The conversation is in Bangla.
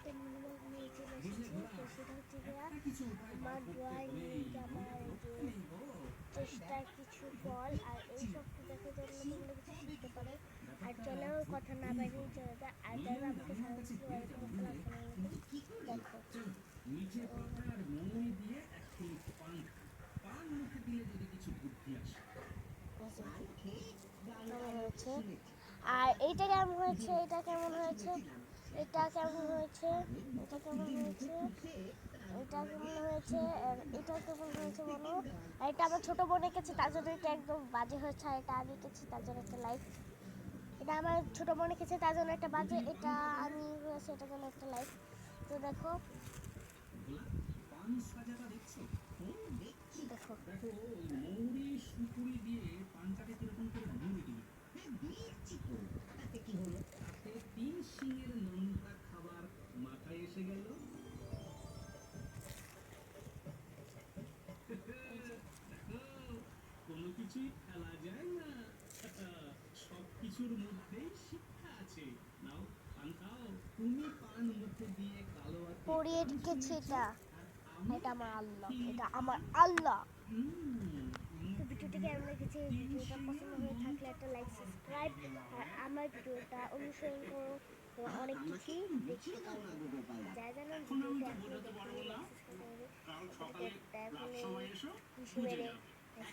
একটা মিনি ব্লগ নিয়ে চলে এসেছি। তো সেটা হচ্ছে গিয়া আমার ড্রয়িং, আমার যে চেষ্টার কিছু ফল আর এইসব দেখার জন্য তোমরা কিছু শিখতে পারো। আর চলেও কথা না বাড়িয়ে চলে যায়। আর যারা আমাকে সাবস্ক্রাইব এরকম একটা লাগবে না দেখো। নিচে পাতা আর মৌরি দিয়ে একটি পান মুখে দিলে যদি কিছু বুদ্ধি আসে। হয়েছে আর এইটা কেমন হয়েছে, এটা কেমন হয়েছে, এটা কেমন হয়েছে, এটা কেমন হয়েছে, এটা কেমন হয়েছে, এটা কেমন হয়েছে বলো। এটা আমার ছোট বোন এঁকেছে তার জন্য এটা একদম বাজে হয়েছে, আর এটা আমি এঁকেছি তার জন্য একটা লাইক। এটা আমার ছোট বোন এঁকেছে তার জন্য একটা বাজে, এটা আমি হয়েছে এটার জন্য একটা লাইক। তো দেখো পান সাজাটা দেখছো? দেখো দেখো ওই মৌরি সুপুরি দিয়ে পানটাকে কিরকম করে মুড়ে দিল। তাতে কি হলো? তাতে 3 শিঙের নোনতা খাবার মাথায় এসে গেল। দেখো কোনো কিছুই ফেলা যায় না, সবকিছুর মধ্যেই শিক্ষা আছে। নাও পান খাও। তুমি পান মুখে দিয়ে কালো আর পড়িয়ে রেখেছি এটা, এটা আমার আল্লাহ, এটা আমার আল্লাহ। তো ভিডিওটি কেমন লেগেছে, ভিডিওটা পছন্দ হয়ে থাকলে একটা লাইক, সাবস্ক্রাইব আর আমার ভিডিওটা অনুসরণ করো, অনেক কিছুই দেখতে পারবে। যারা জানো ভিডিওটা এখনো দেখেনি লাইক সাবস্ক্রাইব করে, তাদেরকে এখন এই খুশি মেরে